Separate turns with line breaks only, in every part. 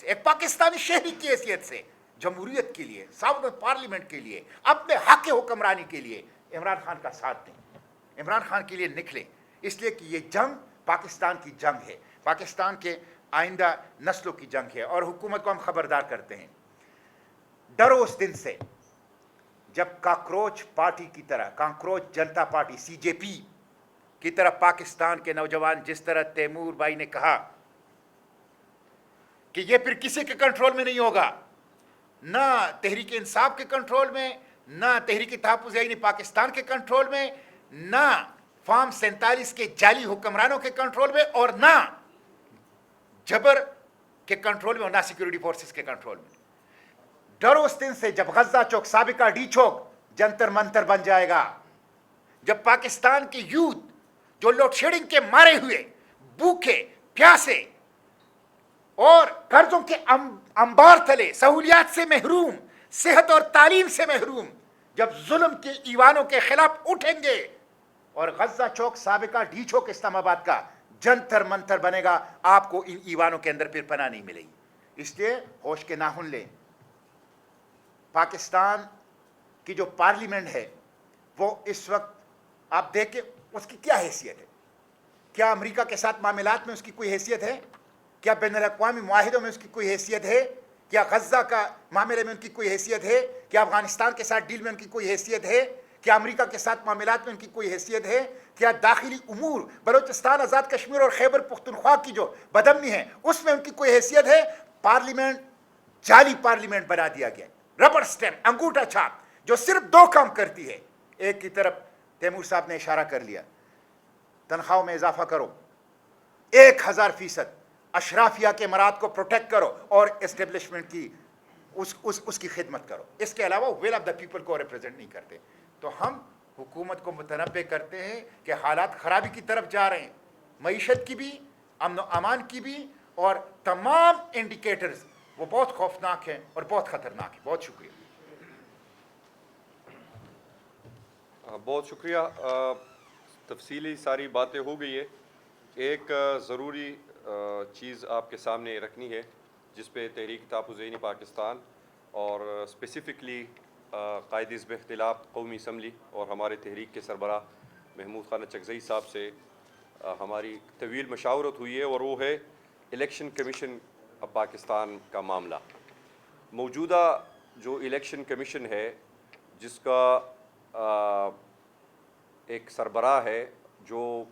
سے, ایک پاکستانی شہری کی حیثیت سے جمہوریت کے لیے, ساؤدرن پارلیمنٹ کے لیے, اپنے حق حکمرانی کے لیے عمران خان کا ساتھ دیں, عمران خان کے لیے نکلیں, اس لیے کہ یہ جنگ پاکستان کی جنگ ہے, پاکستان کے آئندہ نسلوں کی جنگ ہے. اور حکومت کو ہم خبردار کرتے ہیں, ڈرو اس دن سے جب کاکروچ پارٹی کی طرح, کاکروچ جنتا پارٹی سی جے پی کی طرح پاکستان کے نوجوان, جس طرح تیمور بھائی نے کہا کہ یہ پھر کسی کے کنٹرول میں نہیں ہوگا, نہ تحریک انصاف کے کنٹرول میں, نہ تحریک تحفظ آئینی پاکستان کے کنٹرول میں, نہ فارم 47 کے جعلی حکمرانوں کے کنٹرول میں, اور نہ جبر کے کنٹرول میں, اور نہ سیکیورٹی فورسز کے کنٹرول میں. ڈرو اس دن سے جب غزہ چوک, سابقہ ڈی چوک جنتر منتر بن جائے گا, جب پاکستان کی یوتھ جو لوڈ شیڈنگ کے مارے ہوئے, بھوکے پیاسے اور قرضوں کے انبار تلے, سہولیات سے محروم, صحت اور تعلیم سے محروم, جب ظلم کے ایوانوں کے خلاف اٹھیں گے, اور غزہ چوک سابقہ ڈی چوک اسلام آباد کا جنتر منتر بنے گا, آپ کو ان ایوانوں کے اندر پھر پناہ نہیں ملے گی. اس لیے ہوش کے ناخن لیں. پاکستان کی جو پارلیمنٹ ہے وہ اس وقت آپ دیکھیں اس کی کیا حیثیت ہے. کیا امریکہ کے ساتھ معاملات میں اس کی کوئی حیثیت ہے؟ کیا بین الاقوامی معاہدوں میں اس کی کوئی حیثیت ہے؟ کیا غزہ کا معاملے میں ان کی کوئی حیثیت ہے؟ کیا افغانستان کے ساتھ ڈیل میں ان کی کوئی حیثیت ہے؟ کیا امریکہ کے ساتھ معاملات میں ان کی کوئی حیثیت ہے؟ کیا داخلی امور, بلوچستان, آزاد کشمیر اور خیبر پختونخوا کی جو بدامنی ہے اس میں ان کی کوئی حیثیت ہے؟ پارلیمنٹ جعلی پارلیمنٹ بنا دیا گیا, ربر سٹیمپ, انگوٹھا چھاپ, جو صرف دو کام کرتی ہے. ایک کی طرف تیمور صاحب نے اشارہ کر لیا, تنخواہوں میں اضافہ کرو, 1000% اشرافیہ کے مراد کو پروٹیکٹ کرو, اور اسٹیبلشمنٹ کی اس کی خدمت کرو. اس کے علاوہ ول آف دا پیپل کو ریپرزینٹ نہیں کرتے. تو ہم حکومت کو متنبع کرتے ہیں کہ حالات خرابی کی طرف جا رہے ہیں, معیشت کی بھی, امن و امان کی بھی, اور تمام انڈیکیٹرز وہ بہت خوفناک ہیں اور بہت خطرناک ہیں. بہت شکریہ.
بہت شکریہ. تفصیلی ساری باتیں ہو گئی ہے. ایک ضروری چیز آپ کے سامنے رکھنی ہے جس پہ تحریک تحفظ آئینی پاکستان اور اسپیسیفکلی قائد حزب اختلاف قومی اسمبلی اور ہمارے تحریک کے سربراہ محمود خان اچکزئی صاحب سے ہماری طویل مشاورت ہوئی ہے, اور وہ ہے الیکشن کمیشن پاکستان کا معاملہ. موجودہ جو الیکشن کمیشن ہے جس کا ایک سربراہ ہے, جو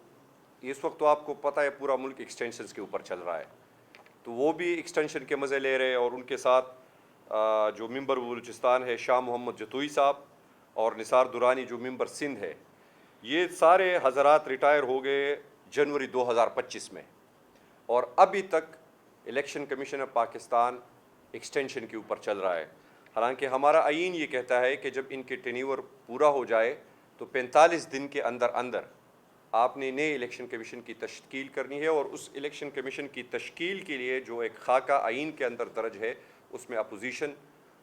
اس وقت تو آپ کو پتہ ہے پورا ملک ایکسٹینشنز کے اوپر چل رہا ہے, تو وہ بھی ایکسٹینشن کے مزے لے رہے ہیں, اور ان کے ساتھ جو ممبر بلوچستان ہے شاہ محمد جتوئی صاحب, اور نثار درانی جو ممبر سندھ ہے, یہ سارے حضرات ریٹائر ہو گئے جنوری 2025 میں, اور ابھی تک election commission of Pakistan extension کے اوپر چل رہا ہے. حالانکہ ہمارا آئین یہ کہتا ہے کہ جب ان کے ٹینیور پورا ہو جائے تو 45 دن کے اندر اندر آپ نے نئے الیکشن کمیشن کی تشکیل کرنی ہے, اور اس الیکشن کمیشن کی تشکیل کے لیے جو ایک خاکہ آئین کے اندر درج ہے اس میں اپوزیشن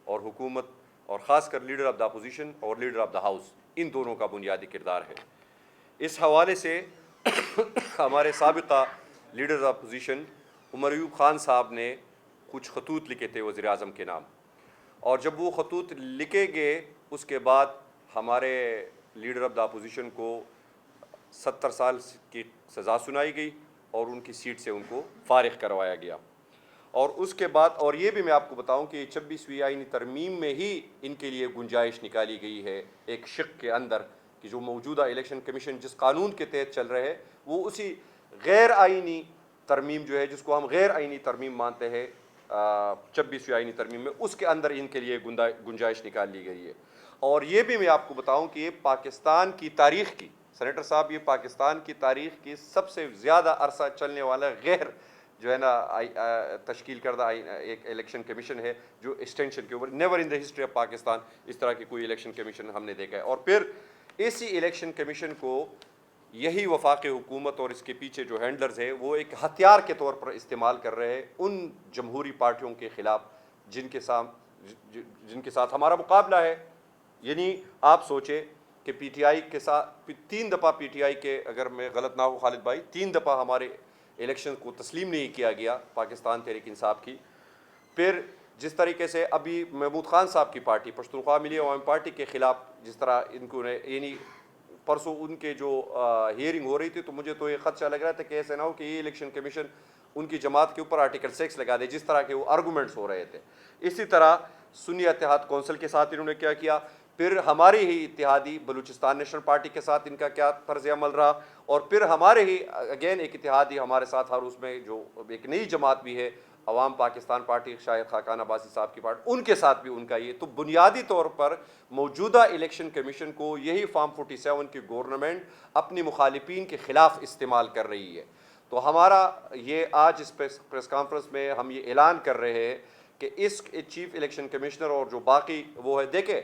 اور حکومت, اور خاص کر لیڈر آف دا اپوزیشن اور لیڈر آف دا ہاؤس, ان دونوں کا بنیادی کردار ہے. اس حوالے سے ہمارے سابقہ leader of opposition Omar Ayub Khan صاحب نے کچھ خطوط لکھے تھے وزیر اعظم کے نام, اور جب وہ خطوط لکھے گئے اس کے بعد ہمارے لیڈر آف دا اپوزیشن کو 70 سال کی سزا سنائی گئی, اور ان کی سیٹ سے ان کو فارغ کروایا گیا. اور اس کے بعد, اور یہ بھی میں آپ کو بتاؤں کہ 26ویں آئینی ترمیم میں ہی ان کے لیے گنجائش نکالی گئی ہے ایک شق کے اندر, کہ جو موجودہ الیکشن کمیشن جس قانون کے تحت چل رہے ہیں وہ اسی غیر آئینی ترمیم جو ہے, جس کو ہم غیر آئینی ترمیم مانتے ہیں 26ویں آئینی ترمیم میں, اس کے اندر ان کے لیے گنجائش نکال لی گئی ہے. اور یہ بھی میں آپ کو بتاؤں کہ یہ پاکستان کی تاریخ کی, سینیٹر صاحب, یہ پاکستان کی تاریخ کی سب سے زیادہ عرصہ چلنے والا غیر جو ہے نا تشکیل کردہ ایک الیکشن کمیشن ہے جو ایکسٹینشن کے اوپر, never in the history of Pakistan اس طرح کی کوئی الیکشن کمیشن ہم نے دیکھا ہے. اور پھر اسی الیکشن کمیشن کو یہی وفاقی حکومت اور اس کے پیچھے جو ہینڈلرز ہیں وہ ایک ہتھیار کے طور پر استعمال کر رہے ہیں ان جمہوری پارٹیوں کے خلاف جن کے ساتھ ہمارا مقابلہ ہے. یعنی آپ سوچیں کہ پی ٹی آئی کے ساتھ 3 دفعہ پی ٹی آئی کے, اگر میں غلط نہ ہوں خالد بھائی, 3 دفعہ ہمارے الیکشن کو تسلیم نہیں کیا گیا پاکستان تحریک انصاف کی, پھر جس طریقے سے ابھی محمود خان صاحب کی پارٹی پشتونخوا ملی عوامی پارٹی کے خلاف جس طرح ان کو یعنی پرسوں ان کے جو ہیئرنگ ہو رہی تھی تو مجھے تو یہ خدشہ لگ رہا تھا کہ ایسے نہ ہو کہ یہ الیکشن کمیشن ان کی جماعت کے اوپر آرٹیکل 6 لگا دے، جس طرح کے وہ آرگومنٹس ہو رہے تھے۔ اسی طرح سنی اتحاد کونسل کے ساتھ انہوں نے کیا کیا، پھر ہماری ہی اتحادی بلوچستان نیشنل پارٹی کے ساتھ ان کا کیا طرز عمل رہا، اور پھر ہمارے ہی اگین ایک اتحادی ہمارے ساتھ ہر اس میں جو ایک نئی جماعت بھی ہے عوام پاکستان پارٹی شاہد خاقان عباسی صاحب کی پارٹی، ان کے ساتھ بھی ان کا یہ تو بنیادی طور پر موجودہ الیکشن کمیشن کو یہی فارم 47 کی گورنمنٹ اپنی مخالفین کے خلاف استعمال کر رہی ہے۔ تو ہمارا یہ آج اس پریس کانفرنس میں ہم یہ اعلان کر رہے ہیں کہ اس چیف الیکشن کمشنر اور جو باقی وہ ہے، دیکھیں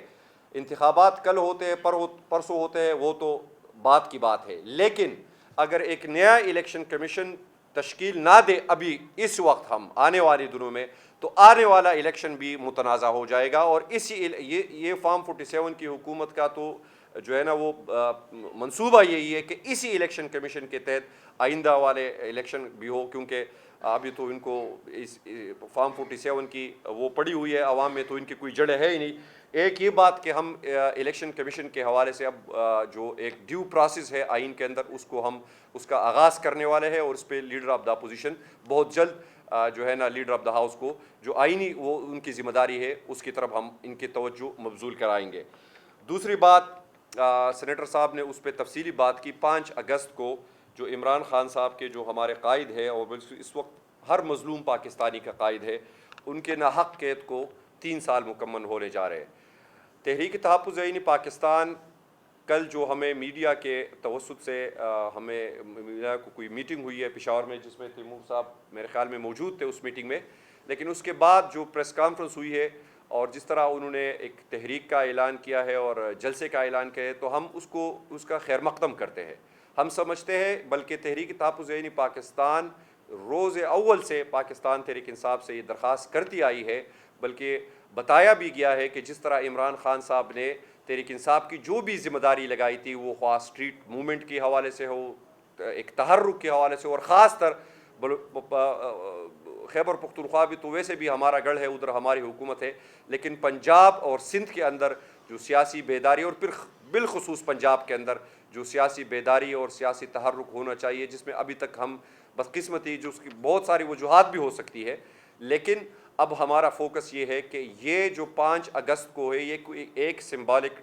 انتخابات کل ہوتے ہیں پرسوں ہوتے ہیں، وہ تو بات کی بات ہے، لیکن اگر ایک نیا الیکشن کمیشن تشکیل نہ دے ابھی اس وقت ہم آنے والے دنوں میں، تو آنے والا الیکشن بھی متنازع ہو جائے گا، اور یہ فارم 47 کی حکومت کا تو جو ہے نا وہ منصوبہ یہی ہے کہ اسی الیکشن کمیشن کے تحت آئندہ والے الیکشن بھی ہو، کیونکہ ابھی تو ان کو اس فارم 47 کی وہ پڑی ہوئی ہے عوام میں، تو ان کی کوئی جڑ ہے ہی نہیں۔ ایک یہ بات کہ ہم الیکشن کمیشن کے حوالے سے اب جو ایک ڈیو پروسیس ہے آئین کے اندر اس کا آغاز کرنے والے ہیں، اور اس پہ لیڈر آف دا اپوزیشن بہت جلد جو ہے نا لیڈر آف دا ہاؤس کو جو آئینی وہ ان کی ذمہ داری ہے اس کی طرف ہم ان کی توجہ مبذول کرائیں گے۔ دوسری بات سینیٹر صاحب نے اس پہ تفصیلی بات کی، 5 اگست کو جو عمران خان صاحب کے جو ہمارے قائد ہے اور اس وقت ہر مظلوم پاکستانی کا قائد ہے، ان کے ناحق قید کو 3 سال مکمل ہونے جا رہے ہیں۔ تحریک تحفظ آئینی پاکستان کل جو ہمیں میڈیا کے توسط سے ہمیں کوئی میٹنگ ہوئی ہے پشاور میں، جس میں تیمور صاحب میرے خیال میں موجود تھے اس میٹنگ میں، لیکن اس کے بعد جو پریس کانفرنس ہوئی ہے اور جس طرح انہوں نے ایک تحریک کا اعلان کیا ہے اور جلسے کا اعلان کیا ہے، تو ہم اس کا خیر مقدم کرتے ہیں۔ ہم سمجھتے ہیں بلکہ تحریک تحفظ آئینی پاکستان روز اول سے پاکستان تحریک انصاف سے یہ درخواست کرتی آئی ہے، بلکہ بتایا بھی گیا ہے کہ جس طرح عمران خان صاحب نے تحریک انصاف کی جو بھی ذمہ داری لگائی تھی، وہ خواہ اسٹریٹ موومنٹ کے حوالے سے ہو، ایک تحرک کے حوالے سے، اور خاص تر خیبر پختونخوا بھی تو ویسے بھی ہمارا گڑھ ہے، ادھر ہماری حکومت ہے، لیکن پنجاب اور سندھ کے اندر جو سیاسی بیداری، اور پھر بالخصوص پنجاب کے اندر جو سیاسی بیداری اور سیاسی تحرک ہونا چاہیے، جس میں ابھی تک ہم بدقسمتی جو اس کی بہت ساری وجوہات بھی ہو سکتی ہے، لیکن اب ہمارا فوکس یہ ہے کہ یہ جو 5 اگست کو ہے، یہ کوئی ایک سمبولک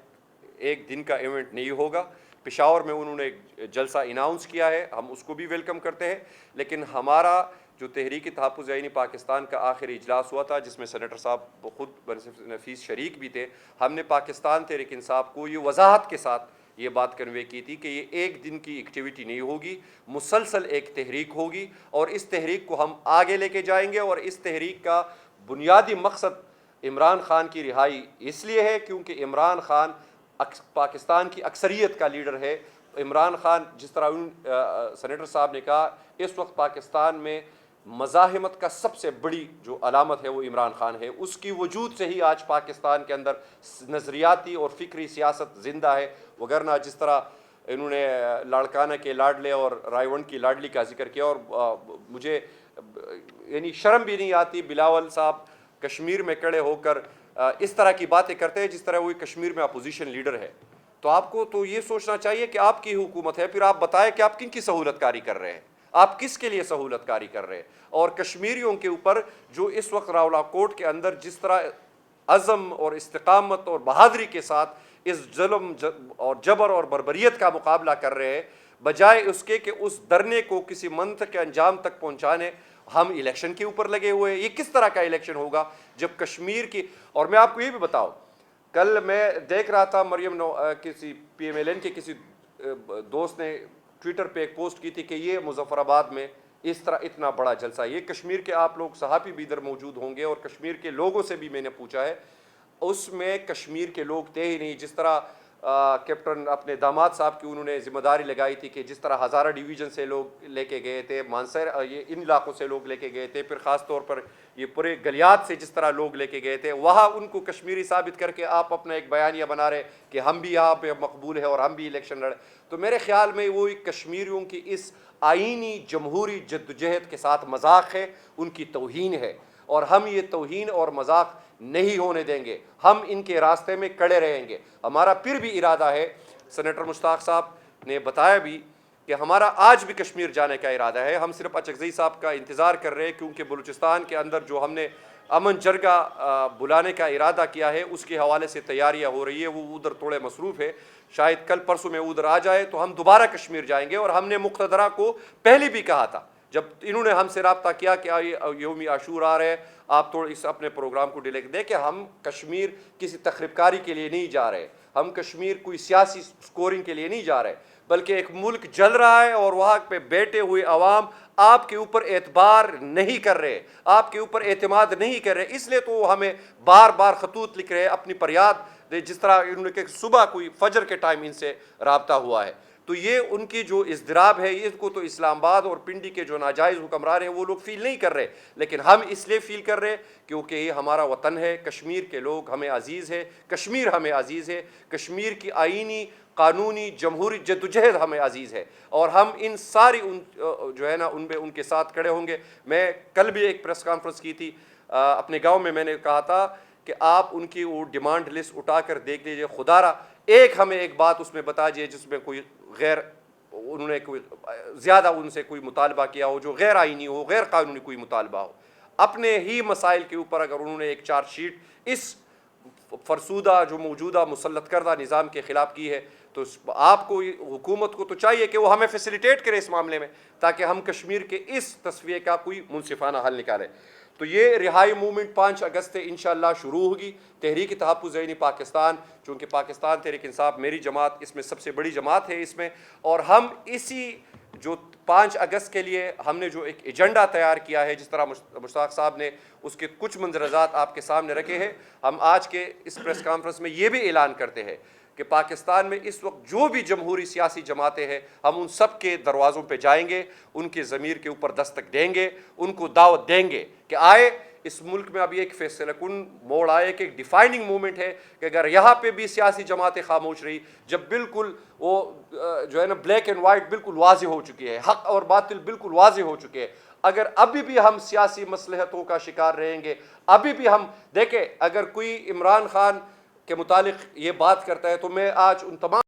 ایک دن کا ایونٹ نہیں ہوگا۔ پشاور میں انہوں نے ایک جلسہ اناؤنس کیا ہے، ہم اس کو بھی ویلکم کرتے ہیں، لیکن ہمارا جو تحریک تحفظ آئینی پاکستان کا آخری اجلاس ہوا تھا، جس میں سینیٹر صاحب خود بنصف نفیس شریک بھی تھے، ہم نے پاکستان تحریک انصاف کو یہ وضاحت کے ساتھ یہ بات کنوے کی تھی کہ یہ ایک دن کی ایکٹیویٹی نہیں ہوگی، مسلسل ایک تحریک ہوگی، اور اس تحریک کو ہم آگے لے کے جائیں گے، اور اس تحریک کا بنیادی مقصد عمران خان کی رہائی اس لیے ہے کیونکہ عمران خان پاکستان کی اکثریت کا لیڈر ہے۔ عمران خان جس طرح سینیٹر صاحب نے کہا، اس وقت پاکستان میں مزاحمت کا سب سے بڑی جو علامت ہے وہ عمران خان ہے، اس کی وجود سے ہی آج پاکستان کے اندر نظریاتی اور فکری سیاست زندہ ہے، وگرنہ جس طرح انہوں نے لاڑکانہ کے لاڈلے اور رائے ونڈ کی لاڈلی کا ذکر کیا، اور مجھے یعنی شرم بھی نہیں آتی، بلاول صاحب کشمیر میں کھڑے ہو کر اس طرح کی باتیں کرتے ہیں جس طرح وہ کشمیر میں اپوزیشن لیڈر ہے۔ تو آپ کو تو یہ سوچنا چاہیے کہ آپ کی حکومت ہے، پھر آپ بتائیں کہ آپ کن کی سہولت کاری کر رہے ہیں، آپ کس کے لیے سہولت کاری کر رہے ہیں، اور کشمیریوں کے اوپر جو اس وقت راولاکوٹ کے اندر جس طرح عزم اور استقامت اور بہادری کے ساتھ اس ظلم اور جبر اور بربریت کا مقابلہ کر رہے ہیں، بجائے اس کے کہ اس دھرنے کو کسی منطق کے انجام تک پہنچانے ہم الیکشن کے اوپر لگے ہوئے ہیں۔ یہ کس طرح کا الیکشن ہوگا جب کشمیر کی، اور میں آپ کو یہ بھی بتاؤں، کل میں دیکھ رہا تھا مریم کسی پی ایم ایل این کے کسی دوست نے ٹویٹر پہ ایک پوسٹ کی تھی کہ یہ مظفر آباد میں اس طرح اتنا بڑا جلسہ، یہ کشمیر کے آپ لوگ صحافی بھی ادھر موجود ہوں گے، اور کشمیر کے لوگوں سے بھی میں نے پوچھا ہے، اس میں کشمیر کے لوگ تھے ہی نہیں۔ جس طرح کیپٹن اپنے داماد صاحب کی انہوں نے ذمہ داری لگائی تھی کہ جس طرح ہزارہ ڈویژن سے لوگ لے کے گئے تھے، مانسر یہ ان علاقوں سے لوگ لے کے گئے تھے، پھر خاص طور پر یہ پورے گلیات سے جس طرح لوگ لے کے گئے تھے، وہاں ان کو کشمیری ثابت کر کے آپ اپنا ایک بیانیہ بنا رہے کہ ہم بھی یہاں پہ مقبول ہے اور ہم بھی الیکشن لڑے۔ تو میرے خیال میں وہ کشمیریوں کی اس آئینی جمہوری جدوجہد کے ساتھ مذاق ہے، ان کی توہین ہے۔
اور ہم یہ توہین اور مذاق نہیں ہونے دیں گے، ہم ان کے راستے میں کڑے رہیں گے۔ ہمارا پھر بھی ارادہ ہے، سینیٹر مشتاق صاحب نے بتایا بھی کہ ہمارا آج بھی کشمیر جانے کا ارادہ ہے، ہم صرف اچکزئی صاحب کا انتظار کر رہے ہیں، کیونکہ بلوچستان کے اندر جو ہم نے امن جرگہ بلانے کا ارادہ کیا ہے اس کے حوالے سے تیاریاں ہو رہی ہے، وہ ادھر تھوڑے مصروف ہے، شاید کل پرسوں میں ادھر آ جائے تو ہم دوبارہ کشمیر جائیں گے۔ اور ہم نے مقتدرہ کو پہلے بھی کہا تھا، جب انہوں نے ہم سے رابطہ کیا کہ یوم عاشور آ رہے ہیں، آپ تھوڑا اس اپنے پروگرام کو ڈیلے دیں، کہ ہم کشمیر کسی تخریب کاری کے لیے نہیں جا رہے، ہم کشمیر کوئی سیاسی سکورنگ کے لیے نہیں جا رہے، بلکہ ایک ملک جل رہا ہے اور وہاں پہ بیٹھے ہوئے عوام آپ کے اوپر اعتبار نہیں کر رہے، آپ کے اوپر اعتماد نہیں کر رہے، اس لیے تو وہ ہمیں بار بار خطوط لکھ رہے ہیں، اپنی فریاد، جس طرح انہوں نے کہ صبح کوئی فجر کے ٹائم ان سے رابطہ ہوا ہے۔ تو یہ ان کی جو اضطراب ہے، اس کو تو اسلام آباد اور پنڈی کے جو ناجائز حکمران ہیں وہ لوگ فیل نہیں کر رہے، لیکن ہم اس لیے فیل کر رہے کیونکہ یہ ہمارا وطن ہے، کشمیر کے لوگ ہمیں عزیز ہے، کشمیر ہمیں عزیز ہے، کشمیر کی آئینی قانونی جمہوری جدوجہد ہمیں عزیز ہے، اور ہم ان ساری جو ہے نا ان کے ساتھ کھڑے ہوں گے۔ میں کل بھی ایک پریس کانفرنس کی تھی اپنے گاؤں میں نے کہا تھا کہ آپ ان کی وہ ڈیمانڈ لسٹ اٹھا کر دیکھ لیجئے، خدا را ہمیں ایک بات اس میں بتا دیجیے جس میں کوئی انہوں نے کوئی زیادہ ان سے کوئی مطالبہ کیا ہو، جو غیر آئینی ہو، غیر قانونی کوئی مطالبہ ہو، اپنے ہی مسائل کے اوپر اگر انہوں نے ایک چارج شیٹ اس فرسودہ جو موجودہ مسلط کردہ نظام کے خلاف کی ہے، تو آپ کو حکومت کو تو چاہیے کہ وہ ہمیں فیسیلیٹیٹ کرے اس معاملے میں، تاکہ ہم کشمیر کے اس تصفیے کا کوئی منصفانہ حل نکالیں۔ تو یہ رہائی موومنٹ 5 اگست سے انشاءاللہ شروع ہوگی۔ تحریک تحفظ زینی پاکستان، چونکہ پاکستان تحریک انصاف میری جماعت اس میں سب سے بڑی جماعت ہے اس میں، اور ہم اسی جو 5 اگست کے لیے ہم نے جو ایک ایجنڈا تیار کیا ہے، جس طرح مشتاق صاحب نے اس کے کچھ مندرجات آپ کے سامنے رکھے ہیں، ہم آج کے اس پریس کانفرنس میں یہ بھی اعلان کرتے ہیں کہ پاکستان میں اس وقت جو بھی جمہوری سیاسی جماعتیں ہیں، ہم ان سب کے دروازوں پہ جائیں گے، ان کے ضمیر کے اوپر دستک دیں گے، ان کو دعوت دیں گے کہ آئے، اس ملک میں ابھی ایک فیصلہ کن موڑ آئے کہ ایک ڈیفائننگ مومنٹ ہے کہ اگر یہاں پہ بھی سیاسی جماعتیں خاموش رہی، جب بالکل وہ جو ہے نا بلیک اینڈ وائٹ بالکل واضح ہو چکی ہے، حق اور باطل بالکل واضح ہو چکے ہیں، اگر ابھی بھی ہم سیاسی مصلحتوں کا شکار رہیں گے، ابھی بھی ہم دیکھیں، اگر کوئی عمران خان کے متعلق یہ بات کرتا ہے تو میں آج ان تمام